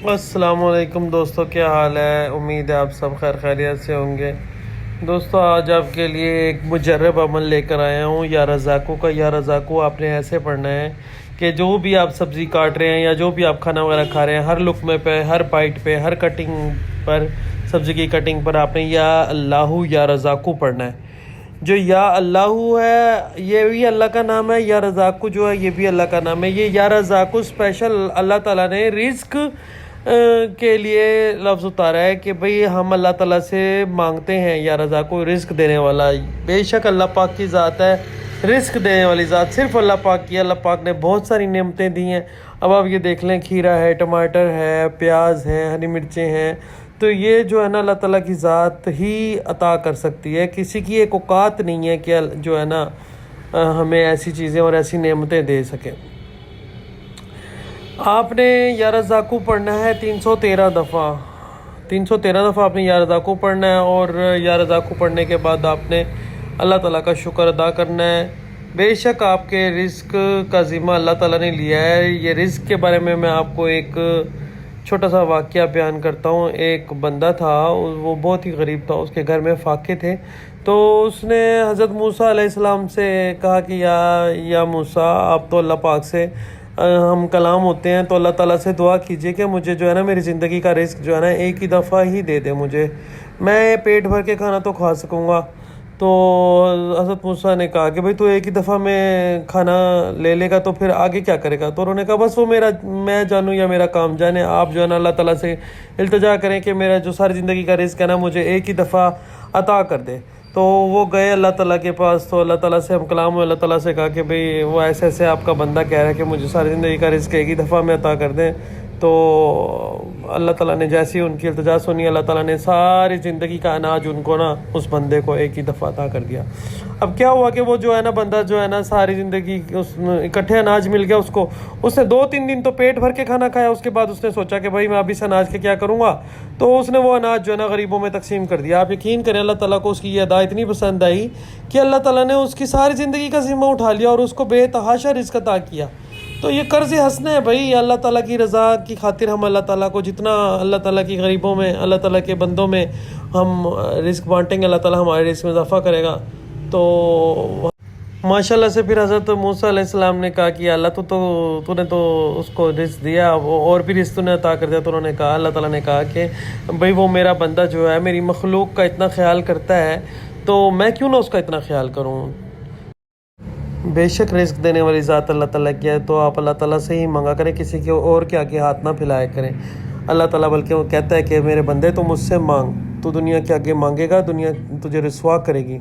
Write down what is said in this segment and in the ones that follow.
السلام علیکم دوستوں، کیا حال ہے؟ امید ہے آپ سب خیر خیریت سے ہوں گے۔ دوستوں، آج آپ کے لیے ایک مجرب عمل لے کر آیا ہوں، یا رزاقو کا۔ یا رزاقو آپ نے ایسے پڑھنا ہے کہ جو بھی آپ سبزی کاٹ رہے ہیں یا جو بھی آپ کھانا وغیرہ کھا رہے ہیں، ہر لقمے پہ، ہر بائٹ پہ، ہر کٹنگ پر، سبزی کی کٹنگ پر آپ نے یا اللہ یا رزاقو پڑھنا ہے۔ جو یا اللہ ہے یہ بھی اللہ کا نام ہے، یا رزاقو جو ہے یہ بھی اللہ کا نام ہے۔ یہ یا رزاقو اسپیشل اللہ تعالیٰ نے رزق کے لیے لفظ اتارا ہے کہ بھئی ہم اللہ تعالیٰ سے مانگتے ہیں یا رزاقو، رزق دینے والا۔ بے شک اللہ پاک کی ذات ہے، رزق دینے والی ذات صرف اللہ پاک کی۔ اللہ پاک نے بہت ساری نعمتیں دی ہیں۔ اب آپ یہ دیکھ لیں، کھیرا ہے، ٹماٹر ہے، پیاز ہے، ہری مرچیں ہیں، تو یہ جو ہے نا اللہ تعالیٰ کی ذات ہی عطا کر سکتی ہے۔ کسی کی ایک اوقات نہیں ہے کہ جو ہے نا ہمیں ایسی چیزیں اور ایسی نعمتیں دے سکے۔ آپ نے یا رزاقو پڑھنا ہے 313 دفعہ۔ 313 دفعہ آپ نے یا رزاقو پڑھنا ہے، اور یا رزاقو پڑھنے کے بعد آپ نے اللہ تعالیٰ کا شکر ادا کرنا ہے۔ بے شک آپ کے رزق کا ذمہ اللہ تعالیٰ نے لیا ہے۔ یہ رزق کے بارے میں آپ کو ایک چھوٹا سا واقعہ بیان کرتا ہوں۔ ایک بندہ تھا، وہ بہت ہی غریب تھا، اس کے گھر میں فاقے تھے، تو اس نے حضرت موسیٰ علیہ السلام سے کہا کہ یا موسیٰ، آپ تو اللہ پاک سے ہم کلام ہوتے ہیں، تو اللہ تعالیٰ سے دعا کیجئے کہ مجھے جو ہے نا میری زندگی کا رزق جو ہے نا ایک ہی دفعہ ہی دے دے مجھے، میں پیٹ بھر کے کھانا تو کھا سکوں گا۔ تو حضرت موسیٰ نے کہا کہ بھئی تو ایک ہی دفعہ میں کھانا لے لے گا تو پھر آگے کیا کرے گا؟ تو انہوں نے کہا بس وہ میں جانوں یا میرا کام جانے، آپ جو ہے نا اللہ تعالیٰ سے التجا کریں کہ میرا جو ساری زندگی کا رزق ہے نا مجھے ایک ہی دفعہ عطا کر دے۔ تو وہ گئے اللہ تعالیٰ کے پاس، تو اللہ تعالیٰ سے ہم کلام ہوئے، اللہ تعالیٰ سے کہا کہ بھئی وہ ایسے ایسے آپ کا بندہ کہہ رہا ہے کہ مجھے ساری زندگی کا رزق ایک ہی دفعہ میں عطا کر دیں۔ تو اللہ تعالیٰ نے جیسی ان کی التجا سنی، اللہ تعالیٰ نے ساری زندگی کا اناج ان کو نا اس بندے کو ایک ہی دفعہ عطا کر دیا۔ اب کیا ہوا کہ وہ جو ہے نا بندہ جو ہے نا ساری زندگی اکٹھے اناج مل گیا اس کو، اس نے 2-3 دن تو پیٹ بھر کے کھانا کھایا، اس کے بعد اس نے سوچا کہ بھائی میں اب اس اناج کے کیا کروں گا، تو اس نے وہ اناج جو ہے نا غریبوں میں تقسیم کر دیا۔ آپ یقین کریں اللہ تعالیٰ کو اس کی یہ ادا اتنی پسند آئی کہ اللہ تعالیٰ نے اس کی ساری زندگی کا ذمہ اٹھا لیا اور اس کو بے تحاشا رزق عطا کیا۔ تو یہ قرض حسنہ ہے بھائی، اللہ تعالیٰ کی رضا کی خاطر ہم اللہ تعالیٰ کو جتنا اللہ تعالیٰ کی غریبوں میں، اللہ تعالیٰ کے بندوں میں ہم رزق بانٹیں گے، اللہ تعالیٰ ہمارے رزق میں اضافہ کرے گا۔ تو ماشاءاللہ سے پھر حضرت موسیٰ علیہ السلام نے کہا کہ اللہ تو نے تو اس کو رزق دیا، اور بھی رزق تو نے عطا کر دیا۔ تو انہوں نے کہا، اللہ تعالیٰ نے کہا کہ بھئی وہ میرا بندہ جو ہے میری مخلوق کا اتنا خیال کرتا ہے، تو میں کیوں نہ اس کا اتنا خیال کروں۔ بے شک رزق دینے والی ذات اللہ تعالیٰ کی ہے، تو آپ اللہ تعالیٰ سے ہی مانگا کریں، کسی کے اور کے آگے ہاتھ نہ پھیلایا کریں۔ اللہ تعالیٰ بلکہ وہ کہتا ہے کہ میرے بندے تو مجھ سے مانگ، تو دنیا کے آگے مانگے گا، دنیا تجھے رسوا کرے گی،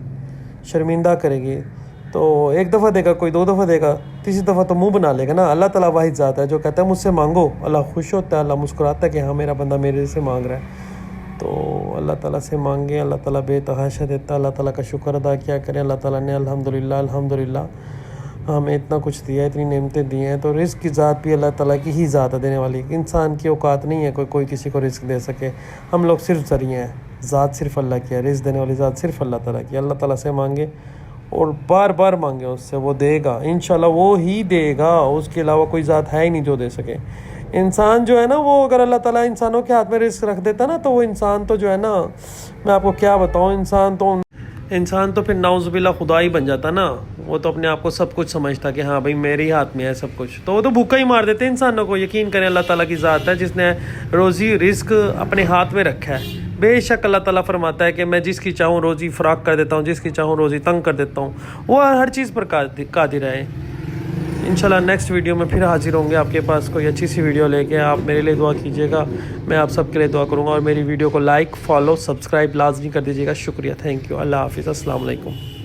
شرمندہ کرے گی۔ تو ایک دفعہ دے گا کوئی، 2 دفعہ دے گا، تیسری دفعہ تو منہ بنا لے گا نا۔ اللہ تعالیٰ واحد ذات ہے جو کہتا ہے مجھ سے مانگو، اللہ خوش ہوتا ہے، اللہ مسکراتا ہے کہ ہاں میرا بندہ میرے سے مانگ رہا ہے۔ تو اللہ تعالیٰ سے مانگیں، اللہ تعالیٰ بے تحاشا دیتا ہے۔ اللہ تعالیٰ کا شکر ادا کیا کریں۔ اللہ تعالیٰ نے الحمدللہ ہمیں اتنا کچھ دیا ہے، اتنی نعمتیں دی ہیں۔ تو رزق کی ذات بھی اللہ تعالیٰ کی ہی ذات ہے دینے والی، انسان کی اوقات نہیں ہے کوئی کسی کو رزق دے سکے، ہم لوگ صرف ذریعے ہیں، ذات صرف اللہ کی ہے، رزق دینے والی ذات صرف اللہ تعالیٰ کی ہے۔ اللہ تعالیٰ سے مانگے اور بار بار مانگے، اس سے وہ دے گا، انشاءاللہ وہ ہی دے گا، اس کے علاوہ کوئی ذات ہے ہی نہیں جو دے سکے۔ انسان جو ہے نا، وہ اگر اللہ تعالیٰ انسانوں کے ہاتھ میں رزق رکھ دیتا نا، تو وہ انسان تو جو ہے نا، میں آپ کو کیا بتاؤں، انسان تو پھر نعوذ باللہ خدا ہی بن جاتا نا۔ وہ تو اپنے آپ کو سب کچھ سمجھتا کہ ہاں بھائی میرے ہی ہاتھ میں ہے سب کچھ، تو وہ تو بھوکا ہی مار دیتے انسانوں کو۔ یقین کریں اللہ تعالیٰ کی ذات ہے جس نے روزی رزق اپنے ہاتھ میں رکھا ہے۔ بے شک اللہ تعالیٰ فرماتا ہے کہ میں جس کی چاہوں روزی فراق کر دیتا ہوں، جس کی چاہوں روزی تنگ کر دیتا ہوں، وہ ہر چیز پر قادر ہے۔ انشاءاللہ نیکسٹ ویڈیو میں پھر حاضر ہوں گے آپ کے پاس کوئی اچھی سی ویڈیو لے کے۔ آپ میرے لیے دعا کیجیے گا، میں آپ سب کے لیے دعا کروں گا، اور میری ویڈیو کو لائک، فالو، سبسکرائب لازمی کر دیجیے گا۔ شکریہ، تھینک یو، اللہ حافظ، السلام علیکم۔